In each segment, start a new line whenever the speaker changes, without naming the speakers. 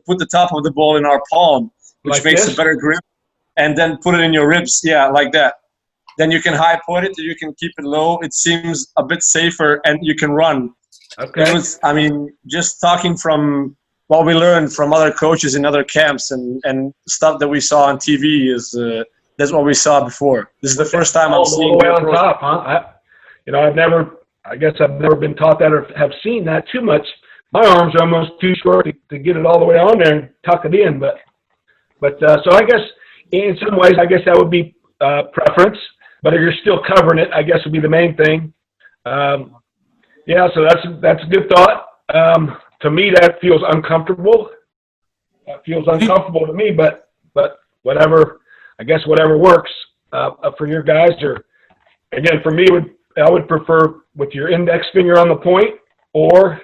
put the top of the ball in our palm, which
Like
makes
this?
a better grip, and then put it in your ribs. Yeah, like that. Then you can high point it, you can keep it low. It seems a bit safer, and you can run.
Okay.
It was, I mean, just talking from what we learned from other coaches in other camps and stuff that we saw on TV is that's what we saw before. This is the first time I'm
all
seeing
the way on
approach.
top, huh? I guess I've never been taught that or have seen that too much. My arms are almost too short to get it all the way on there and tuck it in. But so I guess in some ways, I guess that would be preference. But if you're still covering it, I guess would be the main thing. Yeah, so that's a good thought. To me, that feels uncomfortable. That feels uncomfortable to me, but whatever. I guess whatever works for your guys. Or again, for me, I would prefer with your index finger on the point, or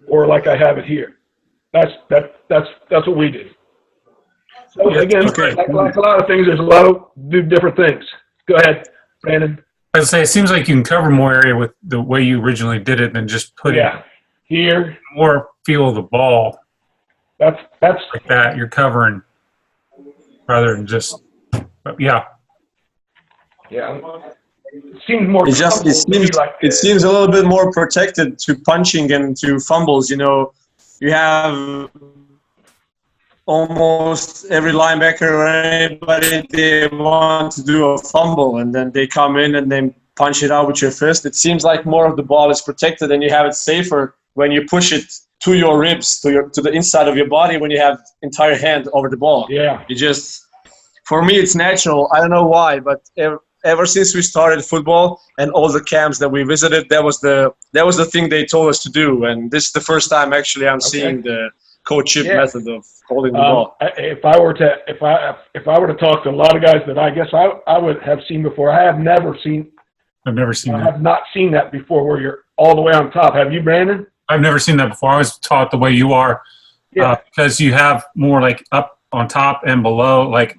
like I have it here. That's what we do. So again, like a lot of things, there's a lot of do different things. Go ahead, Brandon.
I would say it seems like you can cover more area with the way you originally did it than just putting
here
more feel of the ball.
That's
like that. You're covering rather than just yeah.
It seems more.
It seems a little bit more protected to punching and to fumbles. You know, you have almost every linebacker or anybody, they want to do a fumble, and then they come in and then punch it out with your fist. It seems like more of the ball is protected, and you have it safer when you push it to your ribs, to the inside of your body, when you have entire hand over the ball.
Yeah.
You just, for me, it's natural. I don't know why, but ever since we started football and all the camps that we visited, that was the thing they told us to do. And this is the first time actually I'm seeing the Coach Chip method of holding the ball.
If I were to talk to a lot of guys that I guess I would have seen before, I've never seen that. I have not seen that before, where you're all the way on top. Have you, Brandon?
I've never seen that before. I was taught the way you are, because you have more like up on top and below. Like,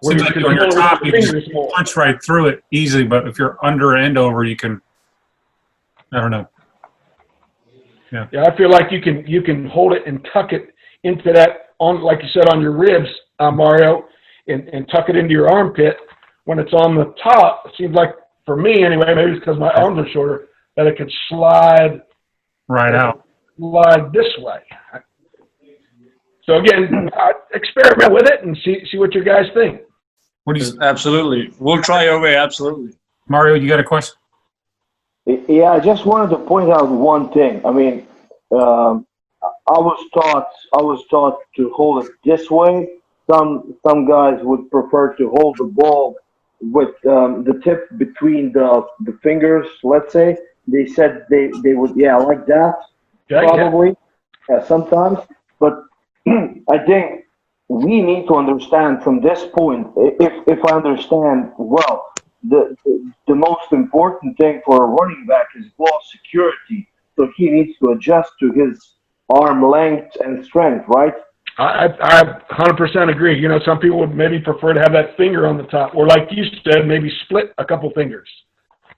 seems like on your top, you can punch right through it easily. But if you're under and over, you can. I don't know. Yeah,
I feel like you can hold it and tuck it into that, on, like you said, on your ribs, Mario, and tuck it into your armpit. When it's on the top, it seems like, for me anyway, maybe it's because my arms are shorter, that it could slide
out.
Slide this way. So again, experiment with it and see what your guys think.
What do you?
Absolutely, we'll try your way. Absolutely,
Mario, you got a question?
Yeah, I just wanted to point out one thing. I mean, I was taught to hold it this way. Some guys would prefer to hold the ball with the tip between the fingers. Let's say they said they would like that probably sometimes. But I think we need to understand from this point. If I understand well. The most important thing for a running back is ball security. So he needs to adjust to his arm length and strength, right?
I 100% agree. You know, some people would maybe prefer to have that finger on the top, or like you said, maybe split a couple fingers.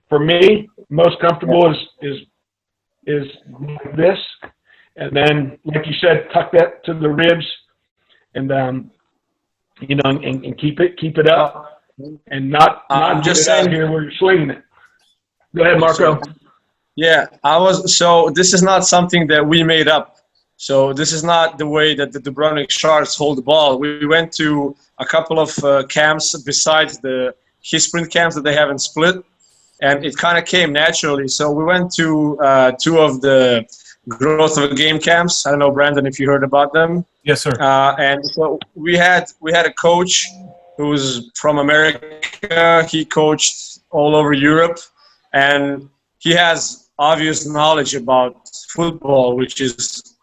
For me, most comfortable is this, and then, like you said, tuck that to the ribs, and and keep it up. And not just out here where you're swinging it. Go ahead, Marco.
Yeah, so this is not something that we made up. So this is not the way that the Dubrovnik Sharks hold the ball. We went to a couple of camps besides the his sprint camps that they have in Split, and it kind of came naturally. So we went to two of the growth of a game camps. I don't know, Brandon, if you heard about them.
Yes, sir.
And so we had a coach who's from America. He coached all over Europe, and he has obvious knowledge about football, which is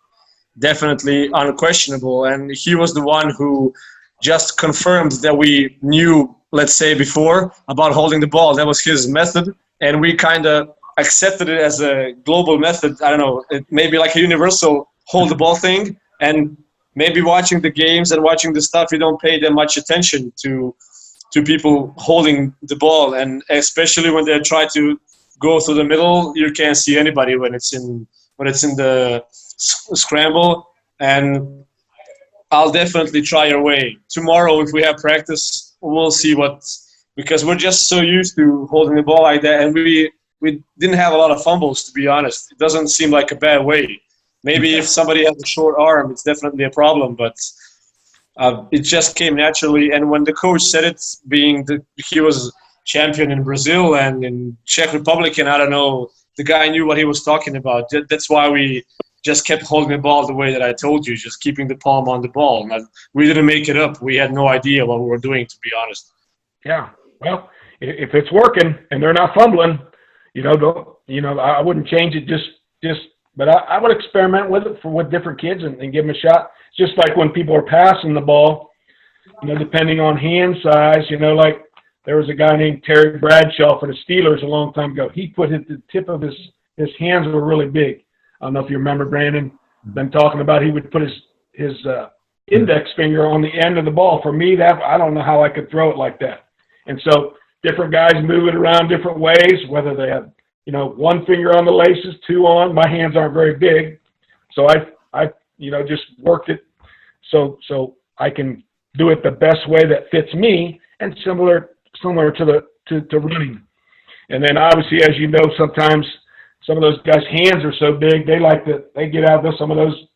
definitely unquestionable. And he was the one who just confirmed that we knew, let's say, before about holding the ball. That was his method, and we kind of accepted it as a global method. I don't know, it maybe like a universal hold the ball thing. And maybe watching the games and watching the stuff, you don't pay that much attention to people holding the ball, and especially when they try to go through the middle, you can't see anybody when it's in the scramble. and I'll definitely try your way. Tomorrow, if we have practice, we'll see what, because we're just so used to holding the ball like that, and we didn't have a lot of fumbles, to be honest. It doesn't seem like a bad way. Maybe if somebody has a short arm, it's definitely a problem, but it just came naturally. And when the coach said it, being that he was champion in Brazil and in Czech Republic, and I don't know, the guy knew what he was talking about. That's why we just kept holding the ball the way that I told you, just keeping the palm on the ball. We didn't make it up. We had no idea what we were doing, to be honest.
Yeah. Well, if it's working and they're not fumbling, I wouldn't change it but I would experiment with it with different kids and give them a shot. Just like when people are passing the ball, depending on hand size, like there was a guy named Terry Bradshaw for the Steelers a long time ago. He put the tip of his hands were really big. I don't know if you remember, Brandon, them talking about he would put his index finger on the end of the ball. For me, I don't know how I could throw it like that. And so different guys move it around different ways, whether they have, one finger on the laces, two on. My hands aren't very big. So I just worked it so I can do it the best way that fits me and similar to running. And then obviously, as you know, sometimes some of those guys' hands are so big, they get out of some of those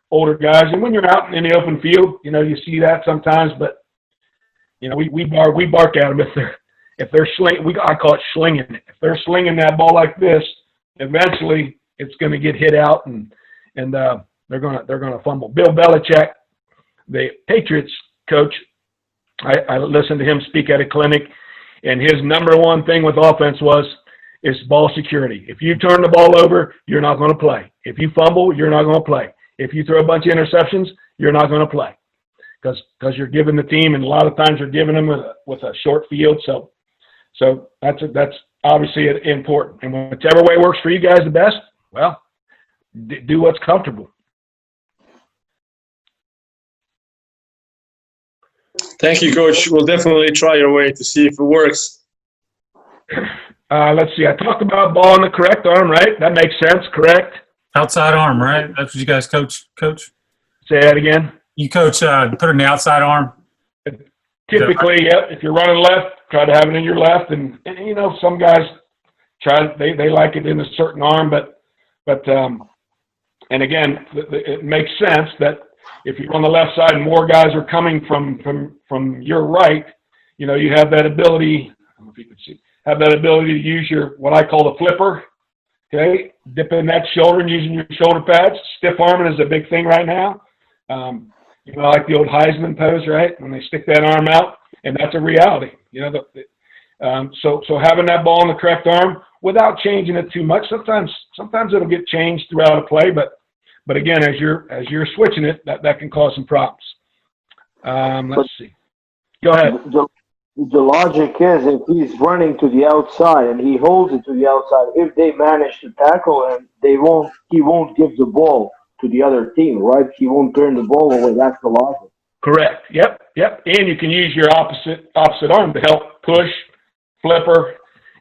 older guys. And when you're out in the open field, you see that sometimes, but we bark at them if they're I call it slinging it. If they're slinging that ball like this, eventually it's going to get hit out and they're going to fumble. Bill Belichick, the Patriots coach, I listened to him speak at a clinic, and his number one thing with offense is ball security. If you turn the ball over, you're not going to play. If you fumble, you're not going to play. If you throw a bunch of interceptions, you're not going to play because you're giving the team, and a lot of times you're giving them with a short field. So that's obviously important. And whichever way works for you guys the best, well, do what's comfortable.
Thank you, Coach. We'll definitely try your way to see if it works.
Let's see. I talked about ball in the correct arm, right? That makes sense, correct?
Outside arm, right? That's what you guys coach?
Say that again.
You coach put it in the outside arm?
Typically, yep. If you're running left, try to have it in your left. And some guys they like it in a certain arm, but and again, it makes sense that if you're on the left side and more guys are coming from your right, you have that ability. I don't know if you can see. Have that ability to use what I call the flipper, okay? Dipping that shoulder and using your shoulder pads. Stiff arming is a big thing right now. Like the old Heisman pose, right? When they stick that arm out, and that's a reality. So having that ball in the correct arm without changing it too much. Sometimes it'll get changed throughout a play, but again, as you're switching it, that can cause some problems. Let's see. Go ahead.
The logic is if he's running to the outside and he holds it to the outside, if they manage to tackle him, he won't give the ball to the other team, right? He won't turn the ball away. That's the logic. Correct.
Yep. And you can use your opposite arm to help push, flipper,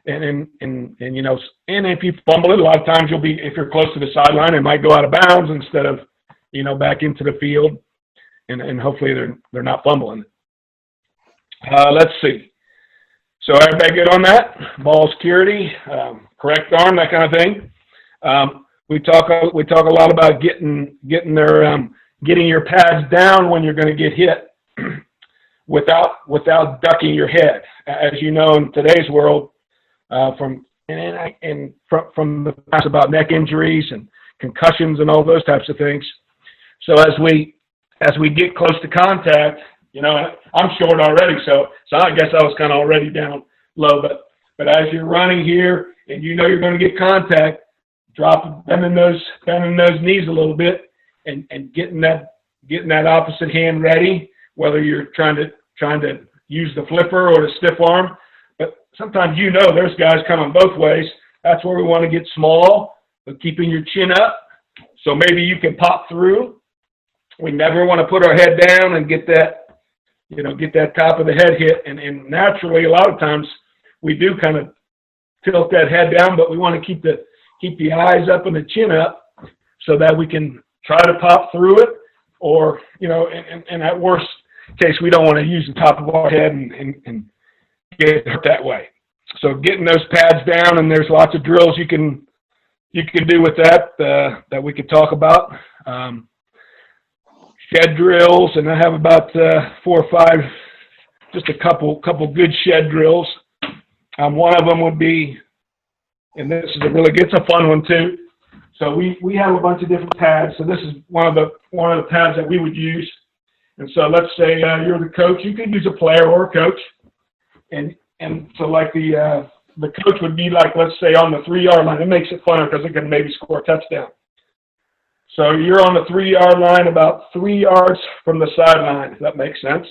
and if you fumble it, a lot of times if you're close to the sideline, it might go out of bounds instead of back into the field, and hopefully they're not fumbling it. Let's see. So everybody good on that? Ball security, correct arm, that kind of thing. We talk a lot about getting your pads down when you're going to get hit without ducking your head. As you know, in today's world, from the past about neck injuries and concussions and all those types of things. So as we get close to contact. I'm short already, so I guess I was kind of already down low. But as you're running here and you're going to get contact, bending those knees a little bit and getting that opposite hand ready, whether you're trying to use the flipper or the stiff arm. But sometimes there's guys coming both ways. That's where we want to get small, but keeping your chin up, so maybe you can pop through. We never want to put our head down and get that top of the head hit. And naturally, a lot of times we do kind of tilt that head down, but we want to keep the eyes up and the chin up so that we can try to pop through it, or, you know, and at worst case, we don't want to use the top of our head and get hurt that way. So getting those pads down, and there's lots of drills you can do with that that we could talk about. Shed drills, and I have about 4 or 5, just a couple good shed drills. One of them would be, and this is it's a fun one too. So we have a bunch of different pads. So this is one of the pads that we would use. And so let's say you're the coach. You could use a player or a coach. And so like the coach would be like, let's say on the 3-yard line. It makes it funner because it can maybe score a touchdown. So you're on the 3-yard line, about 3 yards from the sideline, if that makes sense,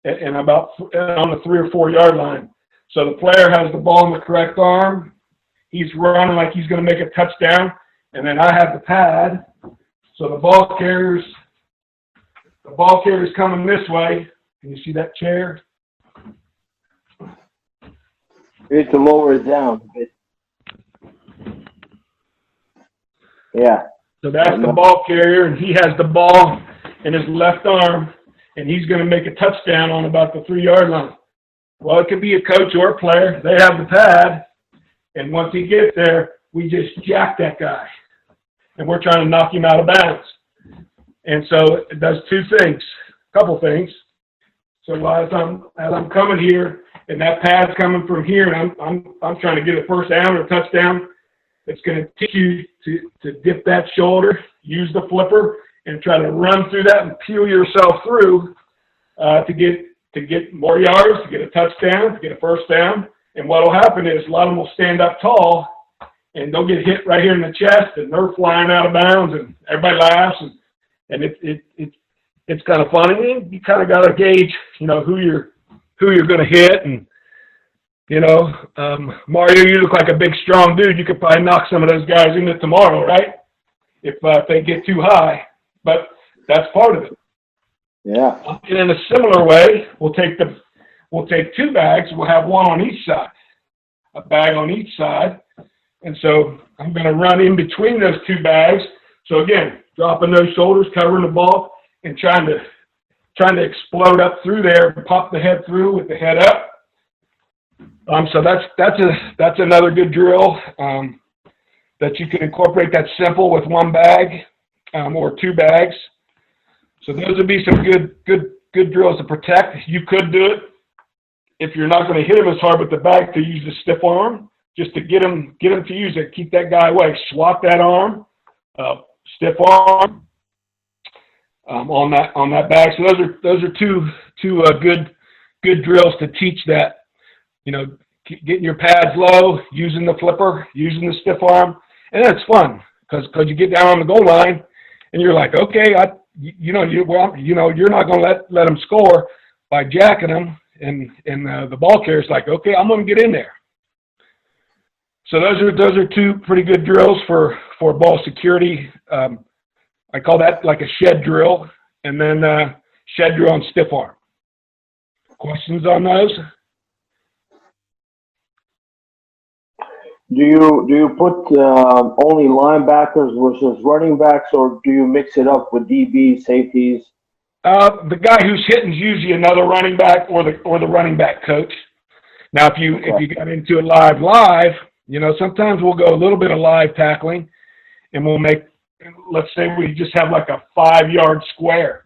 and about on the 3 or 4 yard line. So the player has the ball in the correct arm. He's running like he's going to make a touchdown, and then I have the pad. So the ball carrier's coming this way. Can you see that chair?
You need to lower it down a bit. Yeah.
So that's the ball carrier, and he has the ball in his left arm, and he's going to make a touchdown on about the 3-yard line. Well, it could be a coach or a player. They have the pad, and once he gets there, we just jack that guy, and we're trying to knock him out of bounds. And so it does a couple things. So as I'm coming here, and that pad's coming from here, and I'm trying to get a first down or a touchdown, it's going to teach you to dip that shoulder, use the flipper, and try to run through that and peel yourself through to get more yards, to get a touchdown, to get a first down. And what will happen is a lot of them will stand up tall, and they'll get hit right here in the chest, and they're flying out of bounds, and everybody laughs, and it's kind of funny. And you kind of got to gauge, you know, who you're going to hit. And you know, Mario, you look like a big, strong dude. You could probably knock some of those guys into tomorrow, right? If they get too high. But that's part of it.
Yeah.
And in a similar way, we'll take 2 bags. We'll have one on each side, a bag on each side. And so I'm going to run in between those 2 bags. So again, dropping those shoulders, covering the ball, and trying to explode up through there, pop the head through with the head up. So that's another good drill that you can incorporate. That's simple with 1 bag or 2 bags. So those would be some good drills to protect. You could do it if you're not going to hit him as hard with the bag, to use the stiff arm, just to get him to use it, keep that guy away. Swap that arm, stiff arm on that bag. So those are two good drills to teach that. You know, getting your pads low, using the flipper, using the stiff arm, and it's fun because you get down on the goal line and you're like, okay, you're not going to let them score by jacking them, and the ball carrier's like, okay, I'm going to get in there. So those are 2 pretty good drills for ball security. I call that like a shed drill, and then shed drill on stiff arm. Questions on those?
Do you put only linebackers versus running backs, or do you mix it up with DB, safeties?
The guy who's hitting is usually another running back or the running back coach. Now, if you got into it live, you know, sometimes we'll go a little bit of live tackling, and we'll make, let's say we just have like a 5-yard square.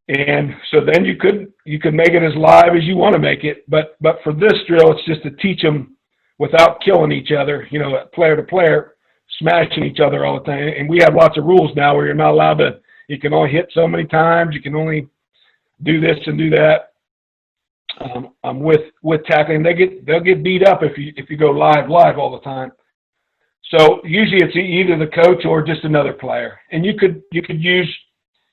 And so then you could make it as live as you want to make it, but for this drill, it's just to teach them without killing each other, you know, player to player, smashing each other all the time. And we have lots of rules now where you're not allowed to, you can only hit so many times, you can only do this and do that. With tackling, they'll get beat up if you go live all the time. So usually it's either the coach or just another player. And you could use,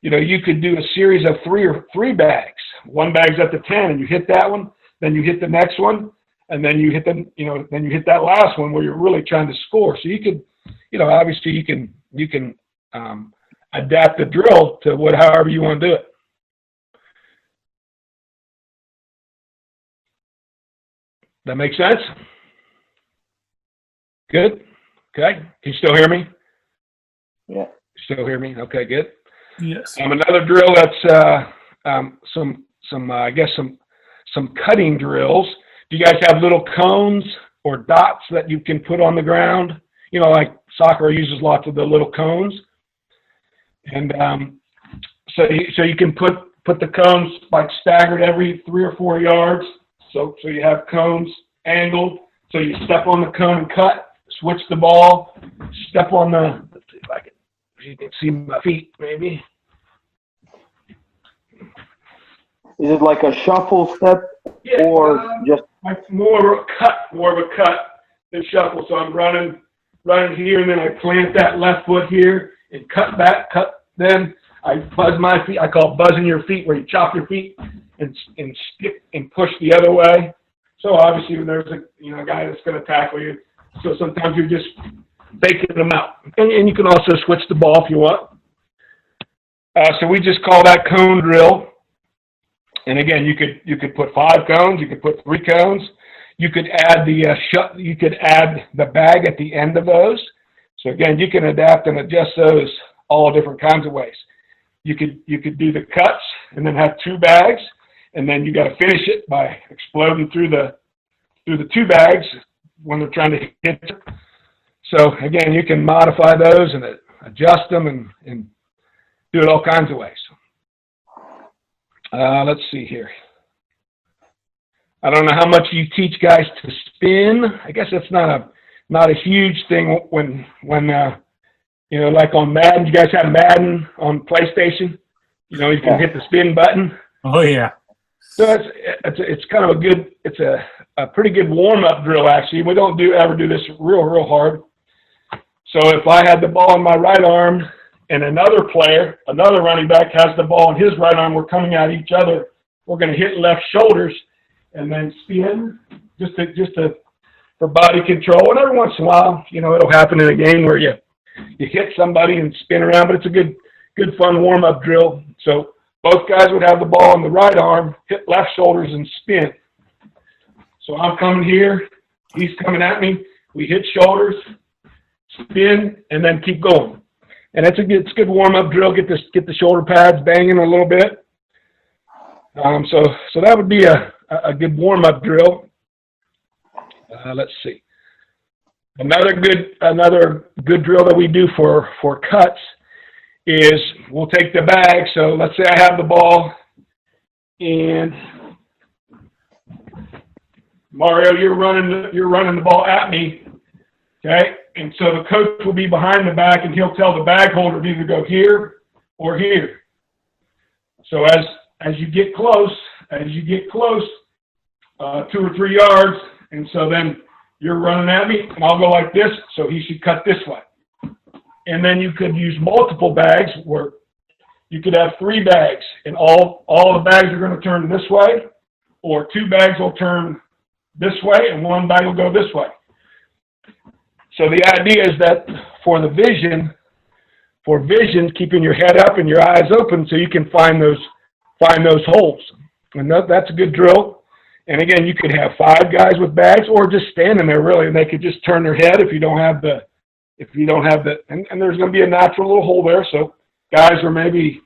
you know, you could do a series of 3 bags. 1 bag's at the 10, and you hit that one, then you hit the next one, and then you hit that last one where you're really trying to score. So you could, you know, obviously you can adapt the drill to however you want to do it. That makes sense? Good. Okay. Can you still hear me?
Yeah.
Still hear me? Okay, good.
Yes.
Another drill that's I guess some cutting drills. Do you guys have little cones or dots that you can put on the ground? You know, like soccer uses lots of the little cones. And so you can put the cones like staggered every 3 or 4 yards. So you have cones angled. So you step on the cone and cut, switch the ball, step on the, let's see if you can see my feet maybe.
Is it like a shuffle step or just?
Like more of a cut than shuffle. So I'm running here, and then I plant that left foot here and cut back, then I buzz my feet. I call it buzzing your feet, where you chop your feet and stick and push the other way. So obviously when there's a guy that's going to tackle you, so sometimes you're just baking them out. And you can also switch the ball if you want. So we just call that cone drill. And again, you could put 5 cones, you could put 3 cones. You could add the bag at the end of those. So again, you can adapt and adjust those all different kinds of ways. You could do the cuts and then have 2 bags, and then you got to finish it by exploding through the 2 bags when they're trying to hit you. So again, you can modify those and adjust them and do it all kinds of ways. Let's see here. I don't know how much you teach guys to spin. I guess that's not a huge thing when like on Madden. You guys have Madden on PlayStation? You can hit the spin button.
Oh yeah.
So it's kind of a pretty good warm up drill actually. We don't ever do this real hard. So if I had the ball in my right arm and another running back has the ball in his right arm, we're coming at each other. We're going to hit left shoulders and then spin just for body control. And every once in a while, it'll happen in a game where you hit somebody and spin around, but it's a good fun warm up drill. So both guys would have the ball in the right arm, hit left shoulders and spin. So I'm coming here, he's coming at me. We hit shoulders, spin, and then keep going. And it's a good warm-up drill. Get the shoulder pads banging a little bit. So that would be a good warm-up drill. Let's see. Another good drill that we do for cuts is we'll take the bag. So let's say I have the ball, and Mario, you're running the ball at me. Okay, and so the coach will be behind the back, and he'll tell the bag holder to either go here or here. So as you get close, 2 or 3 yards, and so then you're running at me, and I'll go like this, so he should cut this way. And then you could use multiple bags, where you could have 3 bags, and all the bags are going to turn this way, or 2 bags will turn this way, and 1 bag will go this way. So the idea is that for vision, keeping your head up and your eyes open so you can find those holes. And that's a good drill. And again, you could have 5 guys with bags or just standing there really, and they could just turn their head if you don't have the, and there's going to be a natural little hole there. So guys are maybe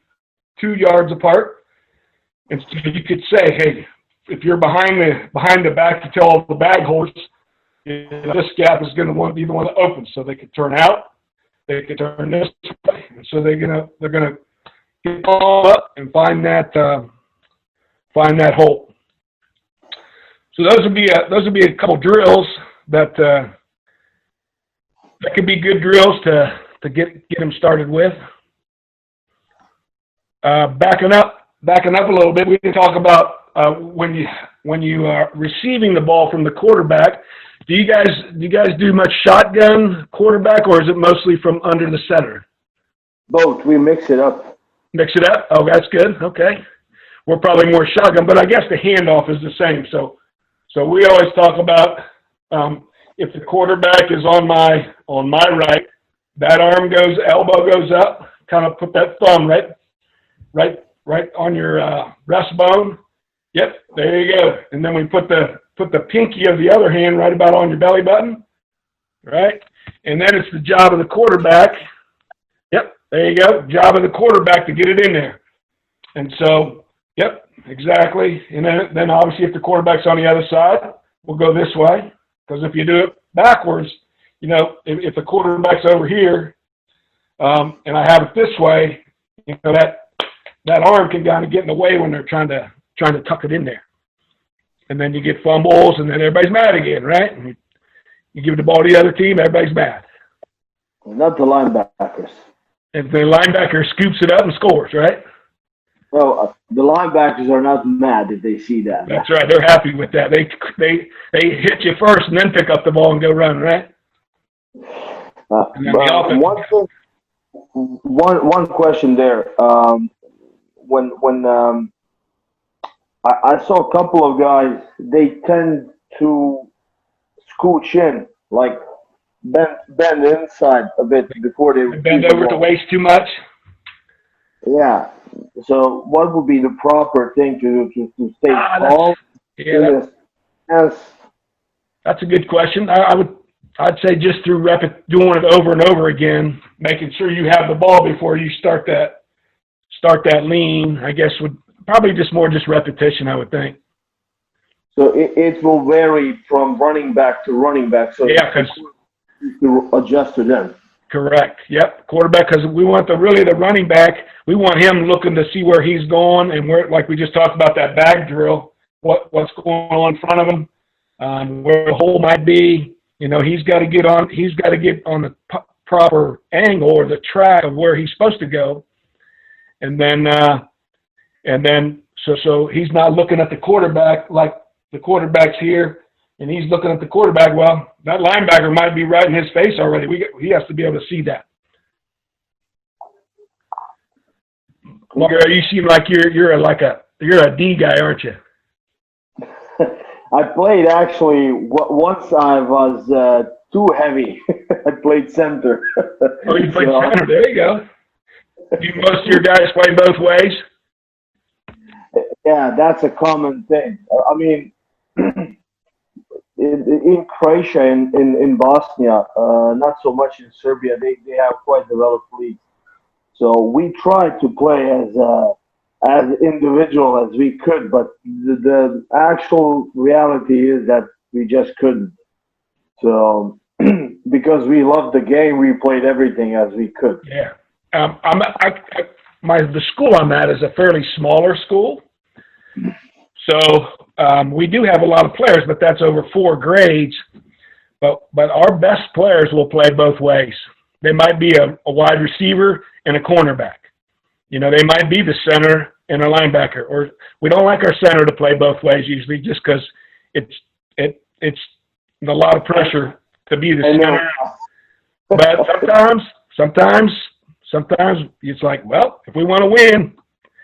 2 yards apart. And so you could say, hey, if you're behind the back, you tell the bag holders, this gap is going to be the one that opens, so they could turn out, they could turn this way, and so they're gonna get all up and find that hole. So those would be a couple drills that could be good drills to get them started with. Backing up a little bit, we can talk about when you are receiving the ball from the quarterback. Do you guys do much shotgun quarterback, or is it mostly from under the center?
Both. We mix it up.
Mix it up? Oh, that's good. Okay. We're probably more shotgun, but I guess the handoff is the same. So we always talk about if the quarterback is on my right, that arm elbow goes up, kind of put that thumb right on your breastbone. Yep, there you go. And then we put the pinky of the other hand right about on your belly button, right? And then it's the job of the quarterback. Yep, There you go. Job of the quarterback to get it in there. And so, yep, exactly. And then obviously if the quarterback's on the other side, we'll go this way. Because if you do it backwards, you know, if the quarterback's over here, and I have it this way, you know, that arm can kind of get in the way when they're trying to tuck it in there. And then you get fumbles, and then everybody's mad again, right? And you give the ball to the other team, everybody's mad.
Not the linebackers.
If the linebacker scoops it up and scores, right?
No, the linebackers are not mad if they see that.
That's right. They're happy with that. They hit you first and then pick up the ball and go run, right?
One question there. When I saw a couple of guys, they tend to scooch in, like bend inside a bit before they
bend over to waist too much.
Yeah. So what would be the proper thing to do to stay tall?
That's a good question. I'd say just through doing it over and over again, making sure you have the ball before you start that lean. I guess would probably just repetition. I would think.
So it will vary from running back to running back. So
yeah, because
to adjust to them.
Correct. Yep. Quarterback, because we want the running back. We want him looking to see where he's going and where, like we just talked about that bag drill, what's going on in front of him, where the hole might be. You know, he's got to get on the proper angle or the track of where he's supposed to go, and then so he's not looking at the quarterback like the quarterback's here. And he's looking at the quarterback. Well, that linebacker might be right in his face already. He has to be able to see that. Well, you seem like you're a D guy, aren't you?
I played actually once. I was too heavy. I played center.
Oh, you played center. There you go. Do most of your guys play both ways?
Yeah, that's a common thing. I mean. In Croatia, in Bosnia, not so much in Serbia, they have quite developed leagues. So we tried to play as individual as we could, but the actual reality is that we just couldn't. So because we loved the game, we played everything as we could.
Yeah, the school I'm at is a fairly smaller school, so. We do have a lot of players, but that's over 4 grades. But our best players will play both ways. They might be a wide receiver and a cornerback. You know, they might be the center and a linebacker. Or we don't like our center to play both ways usually, just because it's a lot of pressure to be the center. But sometimes it's like, well, if we want to win,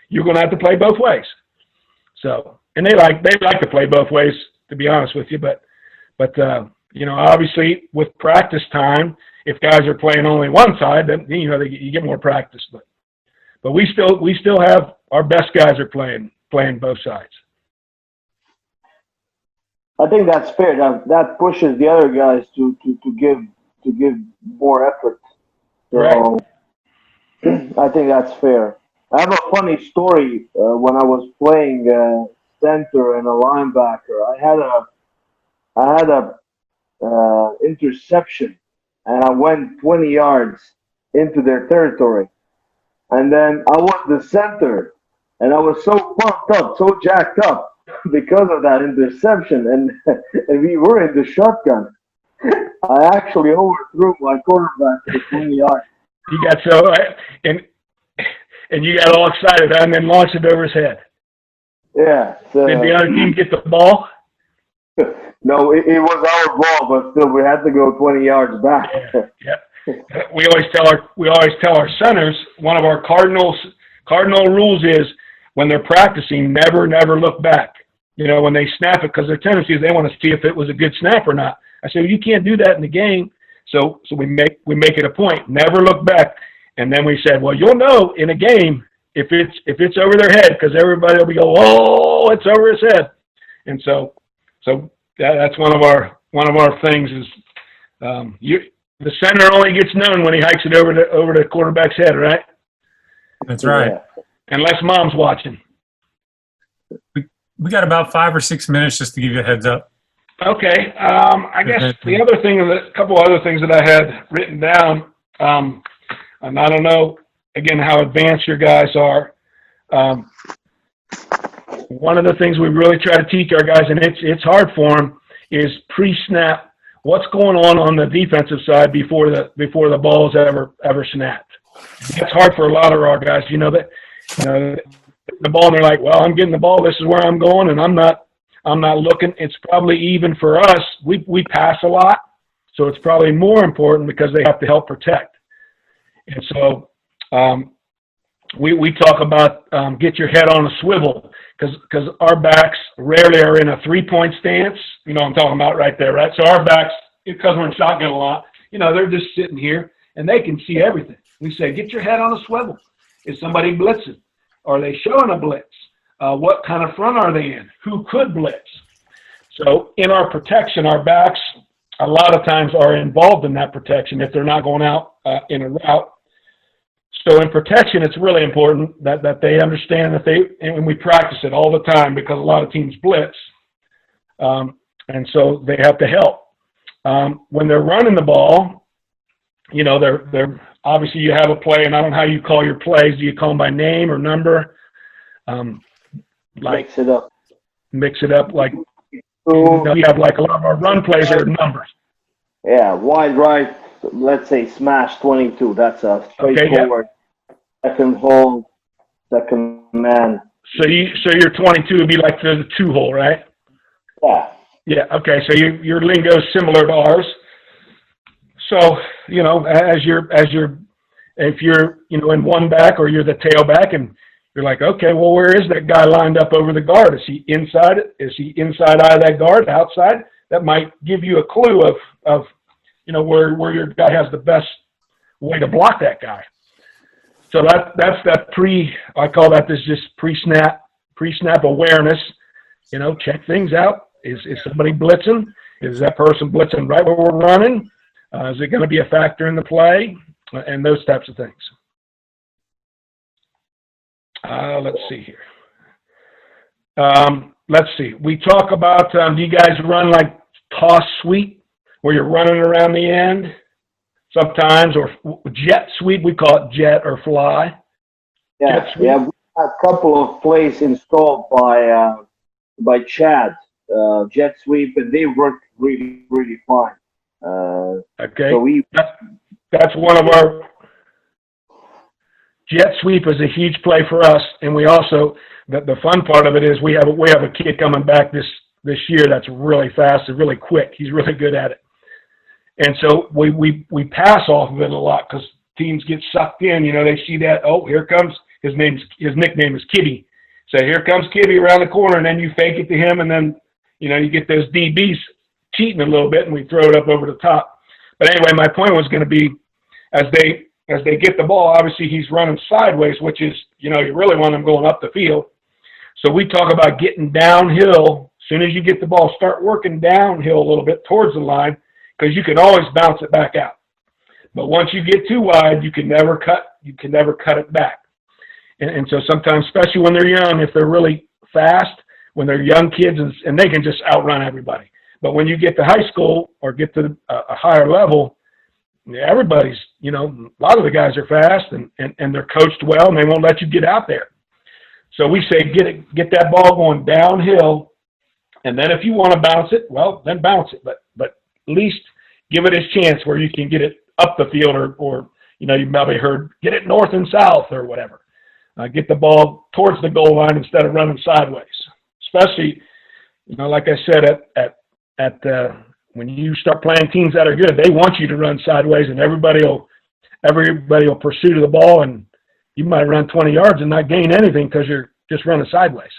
you're going to have to play both ways. So. And they like to play both ways, to be honest with you. But you know, obviously with practice time, if guys are playing only one side, then you know you get more practice. But we still have our best guys are playing both sides.
I think that's fair. That pushes the other guys to give more effort. So right. I think that's fair. I have a funny story. When I was playing center and a linebacker, I had a interception, and I went 20 yards into their territory, and then I was the center, and I was so pumped up, so jacked up because of that interception, and we were in the shotgun. I actually overthrew my quarterback for 20 yards.
You got so and you got all excited, and then launched it over his head.
Yeah.
Did the other team get the ball?
No, it was our ball, but still, we had to go 20 yards back.
Yeah. We always tell our centers, one of our cardinal rules is when they're practicing, never look back. You know, when they snap it, because their tendency is they want to see if it was a good snap or not. I said, well, you can't do that in the game. So we make it a point, never look back. And then we said, well, you'll know in a game if it's over their head, because everybody will be go, oh, it's over his head. And so that's one of our things is the center only gets known when he hikes it over the quarterback's head, right?
That's right.
Yeah.
Unless mom's watching.
We got about 5 or 6 minutes just to give you a heads up.
Okay. I guess the other thing, a couple other things that I had written down, and I don't know, again, how advanced your guys are. One of the things we really try to teach our guys, and it's hard for them, is pre-snap. What's going on the defensive side before the ball is ever snapped? That's hard for a lot of our guys. You know that, the ball, and they're like, well, I'm getting the ball. This is where I'm going, and I'm not looking. It's probably even for us. We pass a lot, so it's probably more important because they have to help protect. And so we talk about get your head on a swivel because our backs rarely are in a 3-point stance. You know what I'm talking about right there, right? So our backs, because we're in shotgun a lot, they're just sitting here and they can see everything. We say, get your head on a swivel. Is somebody blitzing? Are they showing a blitz? What kind of front are they in? Who could blitz? So in our protection, our backs a lot of times are involved in that protection if they're not going out in a route. So in protection, it's really important that they understand and we practice it all the time because a lot of teams blitz. And so they have to help. When they're running the ball, they're obviously you have a play, and I don't know how you call your plays. Do you call them by name or number?
Mix it up.
Mix it up. Like you have like a lot of our run plays are numbers.
Yeah, wide right. Let's say smash 22. That's a straightforward. Second hole, second man.
So your 22 would be like the 2-hole, right?
Yeah.
Yeah. Okay. So your lingo is similar to ours. So if you're in one back or you're the tailback and you're like, okay, well, where is that guy lined up over the guard? Is he inside it? Is he inside eye of that guard, outside? That might give you a clue of where your guy has the best way to block that guy. So that's that I call that this just pre-snap awareness. Check things out. Is somebody blitzing? Is that person blitzing right where we're running? Is it going to be a factor in the play? And those types of things. Let's see here. Let's see. We talk about, do you guys run like toss sweep where you're running around the end sometimes, or jet sweep? We call it jet or fly.
Yeah, we have a couple of plays installed by Chad, jet sweep, and they work really, really fine.
Okay.
So
that's one of our jet sweep is a huge play for us, and we also the fun part of it is we have a kid coming back this year that's really fast and really quick. He's really good at it, and so we pass off of it a lot because teams get sucked in. They see that, oh, here comes his nickname is Kitty. So here comes Kitty around the corner, and then you fake it to him, and then you get those DBs cheating a little bit, and we throw it up over the top. But anyway, my point was going to be, as they get the ball, obviously he's running sideways, which is, you really want him going up the field. So we talk about getting downhill. As soon as you get the ball, start working downhill a little bit towards the line, because you can always bounce it back out. But once you get too wide, you can never cut it back. And so sometimes, especially when they're young, if they're really fast, when they're young kids, and they can just outrun everybody. But when you get to high school or get to a higher level, everybody's, a lot of the guys are fast and they're coached well, and they won't let you get out there. So we say get that ball going downhill, and then if you want to bounce it, well, then bounce it. But at least give it a chance where you can get it up the field, or you probably heard get it north and south or whatever. Get the ball towards the goal line instead of running sideways. Especially, like I said, at when you start playing teams that are good, they want you to run sideways, and everybody will pursue the ball, and you might run 20 yards and not gain anything because you're just running sideways.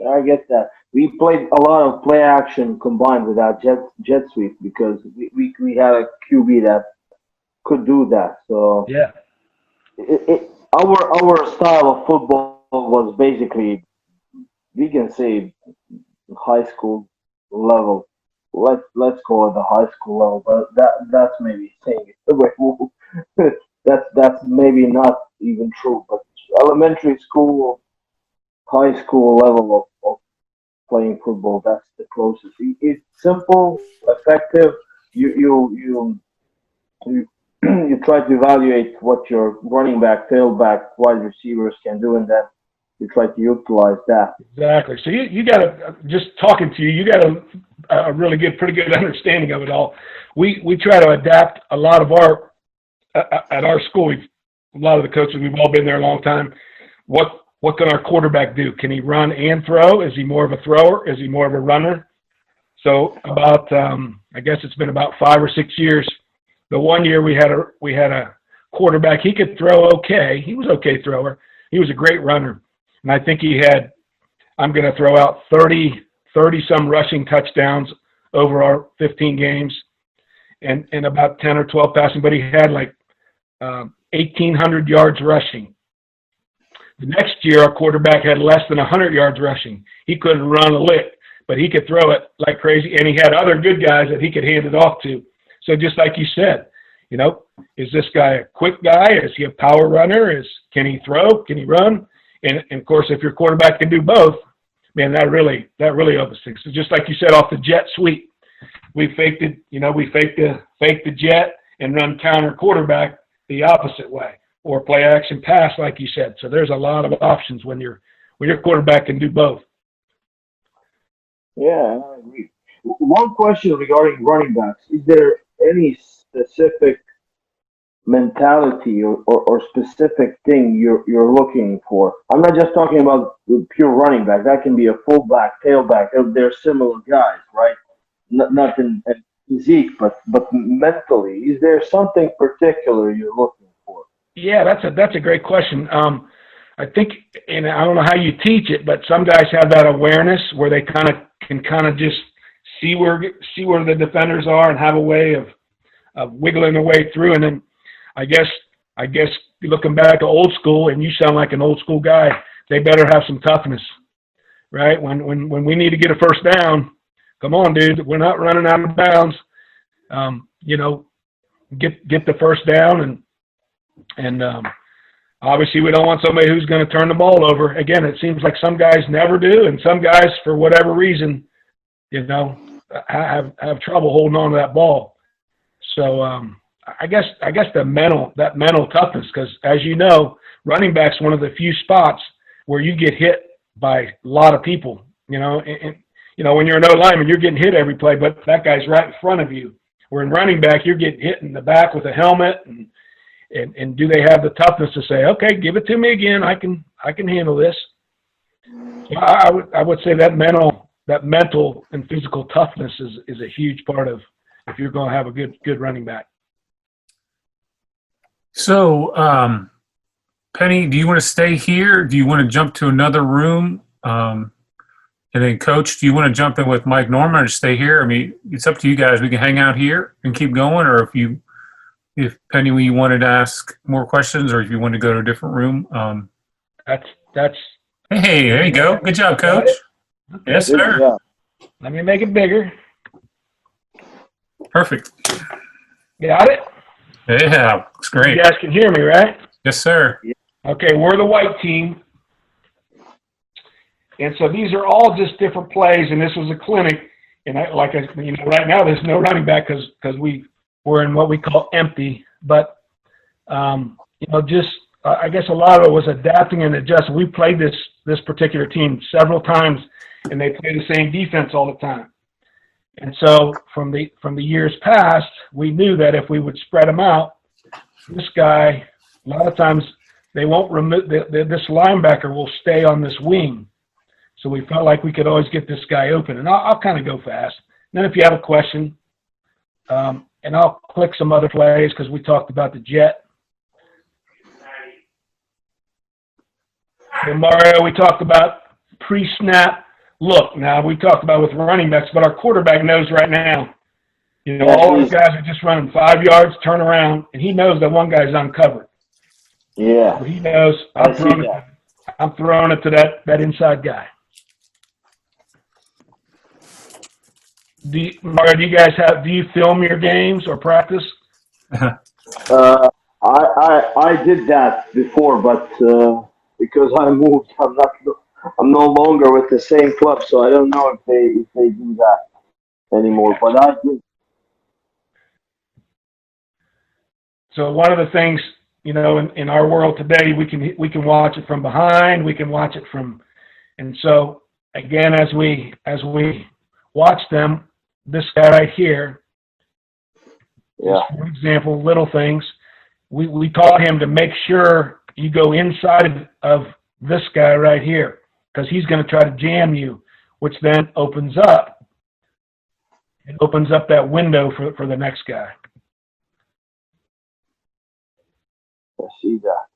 I get that. We played a lot of play action combined with our jet sweep because we had a QB that could do that. So
yeah,
our style of football was basically, we can say, high school level let's call it the high school level, but that's maybe saying it. That's maybe not even true, but elementary school, high school level of playing football, that's the closest. It's simple, effective. You you try to evaluate what your running back, tailback, wide receivers can do, and then you try to utilize that.
Exactly. So you got to, just talking to you, you got a really good, pretty good understanding of it all. We try to adapt a lot of our, at our school, a lot of the coaches, we've all been there a long time. What can our quarterback do? Can he run and throw? Is he more of a thrower? Is he more of a runner? So about, I guess it's been about 5 or 6 years. The one year we had a quarterback. He could throw okay. He was okay thrower. He was a great runner. And I think he had, I'm going to throw out 30 some rushing touchdowns over our 15 games and about 10 or 12 passing, but he had like 1,800 yards rushing. The next year, our quarterback had less than 100 yards rushing. He couldn't run a lick, but he could throw it like crazy, and he had other good guys that he could hand it off to. So just like you said, you know, is this guy a quick guy? Is he a power runner? Can he throw? Can he run? And of course, if your quarterback can do both, man, that really opens things. So just like you said, off the jet sweep, we faked it. You know, we faked the jet and run counter quarterback the opposite way, or play action pass, like you said. So there's a lot of options when your quarterback can do both.
Yeah, I agree. One question regarding running backs: is there any specific mentality or specific thing you're looking for? I'm not just talking about the pure running back. That can be a fullback, tailback. They're similar guys, right? Not in physique, but mentally. Is there something particular you're looking for?
Yeah, that's a great question. I think, and I don't know how you teach it, but some guys have that awareness where they can just see where the defenders are and have a way of wiggling their way through. And then I guess looking back to old school, and you sound like an old school guy, they better have some toughness, right? When we need to get a first down, come on, dude, we're not running out of bounds. You know, get the first down, and obviously we don't want somebody who's going to turn the ball over. Again, it seems like some guys never do, and some guys, for whatever reason, you know, have trouble holding on to that ball. So I guess that mental toughness, because as you know, running back's one of the few spots where you get hit by a lot of people. You know, and you know, when you're an O-lineman, you're getting hit every play, but that guy's right in front of you. Where in running back, you're getting hit in the back with a helmet, and do they have the toughness to say, okay, give it to me again, I can handle this. So I would say that mental and physical toughness is a huge part of if you're going to have a good running back.
So, Penny, do you want to stay here? Do you want to jump to another room? And then, Coach, do you want to jump in with Mike Norman or stay here? I mean, it's up to you guys. We can hang out here and keep going, or if Penny, you wanted to ask more questions, or if you want to go to a different room.
That's.
Hey, there you go. Good job, Coach.
Okay.
Yes, sir.
Yeah.
Let me make it bigger.
Perfect.
Got it?
Yeah, looks great.
You guys can hear me, right?
Yes, sir.
Okay, we're the white team. And so these are all just different plays, and this was a clinic. And right now there's no running back because we're in what we call empty. But, I guess a lot of it was adapting and adjusting. We played this particular team several times, and they play the same defense all the time. And so from the years past, we knew that if we would spread them out, this guy, a lot of times they won't remove this linebacker will stay on this wing. So we felt like we could always get this guy open. And I'll kind of go fast. And then if you have a question, and I'll click some other plays because we talked about the jet. And Mario, we talked about pre-snap look. Now, we talked about with running backs, but our quarterback knows right now. You know, all these guys are just running 5 yards, turn around, and he knows that one guy's uncovered.
Yeah.
So he knows I'm throwing it to that inside guy. Mario, do you film your games or practice?
I did that before, but because I moved, I'm no longer with the same club, so I don't know if they do that anymore. But I did.
So one of the things, in our world today, we can watch it from behind, we can watch it from, and so again, as we watch them, this guy right here,
Yeah.
for example, little things, we taught him to make sure you go inside of this guy right here, because he's going to try to jam you, which then opens up that window for the next guy.
I see that.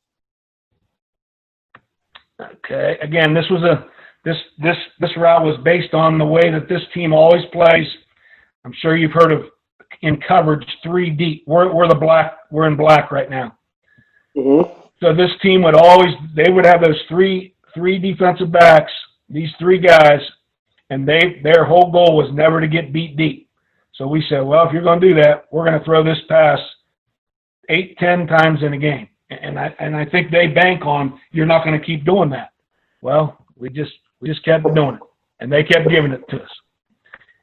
Okay. Again, this route was based on the way that this team always plays. I'm sure you've heard of in coverage 3 deep. We're in black right now.
Mm-hmm.
So this team would have those three defensive backs, these 3 guys, and their whole goal was never to get beat deep. So we said, well, if you're going to do that, we're going to throw this pass 8-10 times in a game. And I think they bank on you're not going to keep doing that. Well, we just kept doing it, and they kept giving it to us.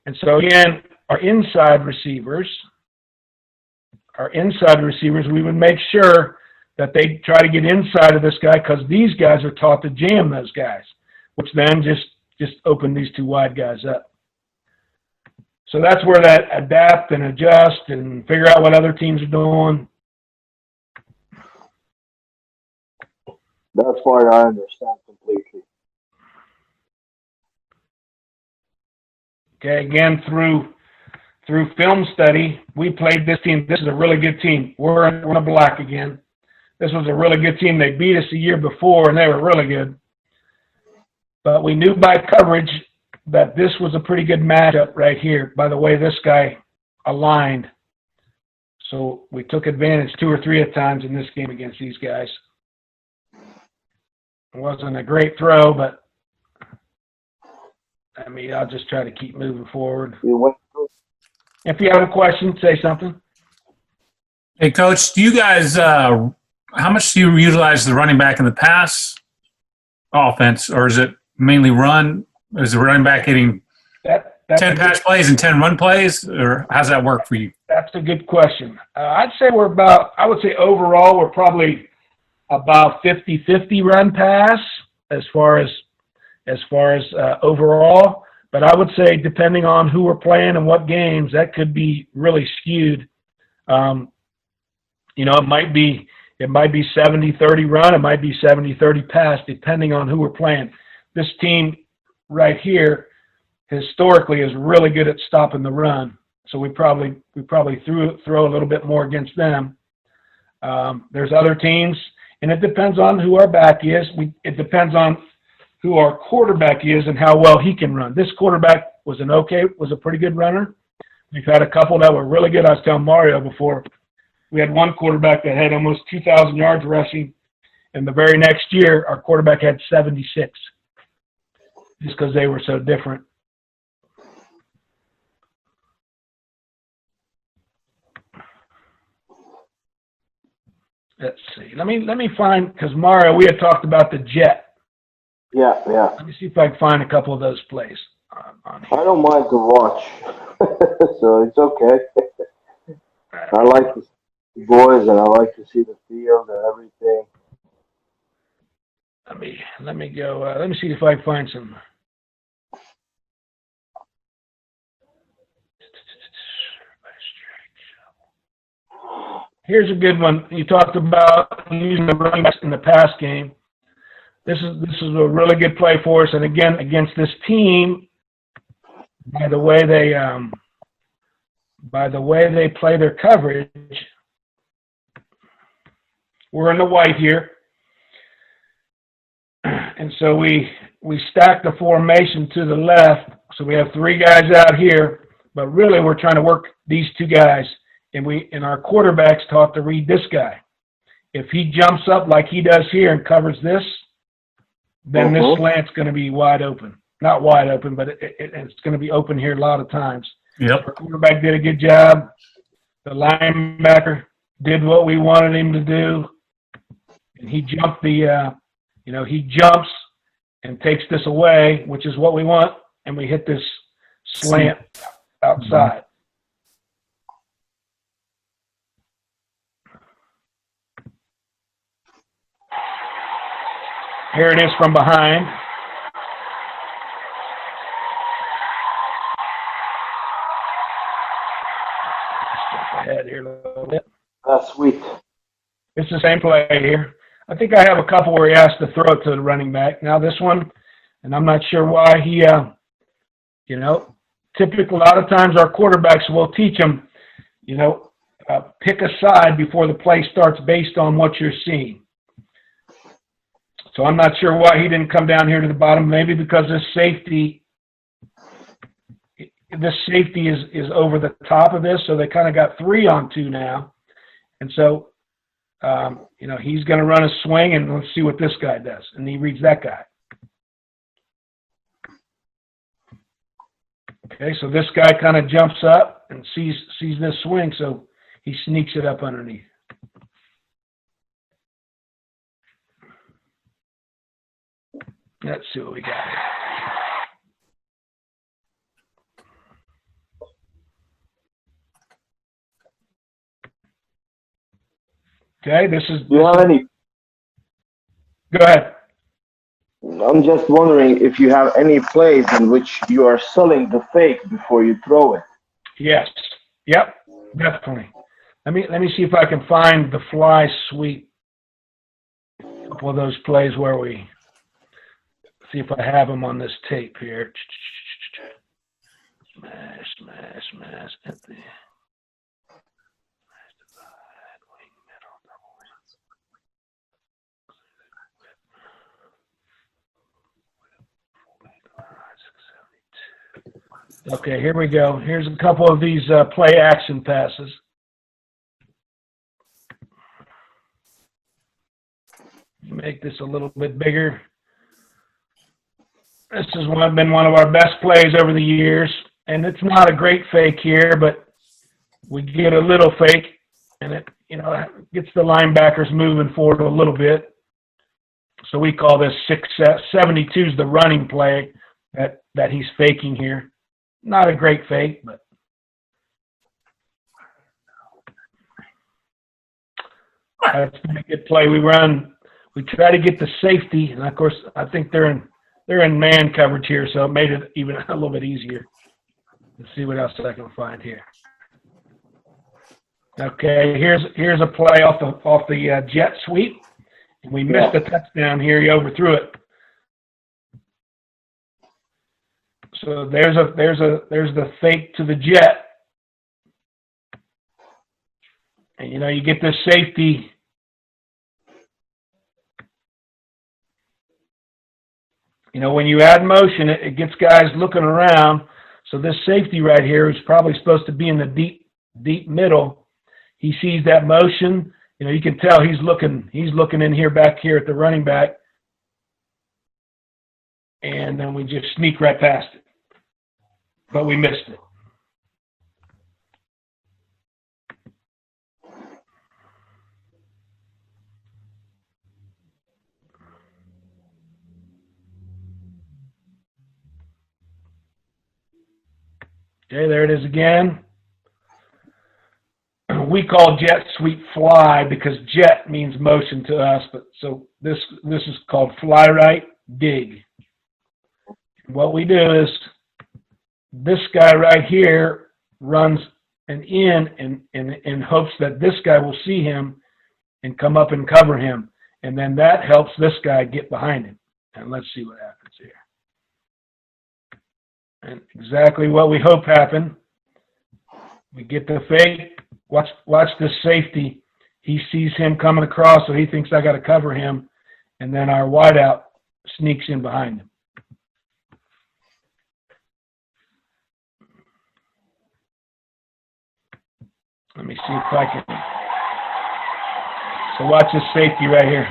And so again, our inside receivers, we would make sure that they try to get inside of this guy, because these guys are taught to jam those guys, which then just open these 2 wide guys up. So that's where that adapt and adjust and figure out what other teams are doing.
That's why I understand completely.
Okay, again, through film study, we played this team. This is a really good team. We're in a black again. This was a really good team. They beat us a year before, and they were really good. But we knew by coverage that this was a pretty good matchup right here, by the way this guy aligned. So we took advantage 2 or 3 times in this game against these guys. It wasn't a great throw, but I'll just try to keep moving forward. If you have a question, say something.
Hey, Coach, do you guys, how much do you utilize the running back in the pass offense, or is it mainly run? Is the running back getting 10 pass plays and 10 run plays, or how's that work for you?
That's a good question. I would say overall we're probably about 50-50 run pass as far as overall. But I would say depending on who we're playing and what games, that could be really skewed. It might be 70-30 run, it might be 70-30 pass, depending on who we're playing. This team right here historically is really good at stopping the run, so we probably throw a little bit more against them. There's other teams, and it depends on who our back is. It depends on who our quarterback is and how well he can run. This quarterback was a pretty good runner. We've had a couple that were really good. I was telling Mario before, we had one quarterback that had almost 2,000 yards rushing, and the very next year our quarterback had 76, just because they were so different. Let's see. Let me find, because Mario, we had talked about the jet.
Yeah.
Let me see if I can find a couple of those plays.
I don't mind to watch, so it's okay. I like to see the boys, and I like to see the field and everything.
Let me go. Let me see if I can find some. Here's a good one. You talked about using the running backs in the pass game. This is a really good play for us, and again against this team, by the way they play their coverage, we're in the white here, and so we stack the formation to the left. So we have 3 guys out here, but really we're trying to work these 2 guys, and our quarterback's taught to read this guy. If he jumps up like he does here and covers this, then this slant's going to be wide open. Not wide open, but it's going to be open here a lot of times.
Yep.
Our quarterback did a good job. The linebacker did what we wanted him to do. And he jumped he jumps and takes this away, which is what we want, and we hit this slant outside. Here it is from behind. Jump ahead here a little bit.
That's sweet.
It's the same play here. I think I have a couple where he has to throw it to the running back. Now this one, and I'm not sure why he, typically a lot of times our quarterbacks will teach them, pick a side before the play starts based on what you're seeing. So I'm not sure why he didn't come down here to the bottom. Maybe because this safety is over the top of this, so they kind of got 3 on 2 now. And so, he's going to run a swing, and let's see what this guy does. And he reads that guy. Okay, so this guy kind of jumps up and sees this swing, so he sneaks it up underneath. Let's see what we got here. Okay,
Do you have any?
Go ahead.
I'm just wondering if you have any plays in which you are selling the fake before you throw it.
Yes. Yep. Definitely. Let me see if I can find the fly sweep. A couple of those plays where we see if I have them on this tape here. Smash. Empty. Okay, here we go. Here's a couple of these play action passes. Make this a little bit bigger. This has been one of our best plays over the years, and it's not a great fake here, but we get a little fake, and it gets the linebackers moving forward a little bit. So we call this 672 is the running play that he's faking here. Not a great fake, but that's a good play. We try to get the safety, and of course, I think they're in man coverage here, so it made it even a little bit easier. Let's see what else I can find here. Okay, here's a play off the jet sweep, and we missed a touchdown here. He overthrew it. So there's the fake to the jet, and you get this safety. When you add motion, it gets guys looking around. So this safety right here is probably supposed to be in the deep middle. He sees that motion. You can tell he's looking in here, back here at the running back, and then we just sneak right past it. But we missed it. Okay, there it is again. We call jet sweep fly because jet means motion to us, but so this is called fly right dig. What we do is this guy right here runs an in hopes that this guy will see him and come up and cover him, and then that helps this guy get behind him. And let's see what happens here. And exactly what we hope happened. We get the fake. Watch this safety. He sees him coming across, so he thinks I got to cover him, and then our wideout sneaks in behind him. Let me see if I can. So watch this safety right here.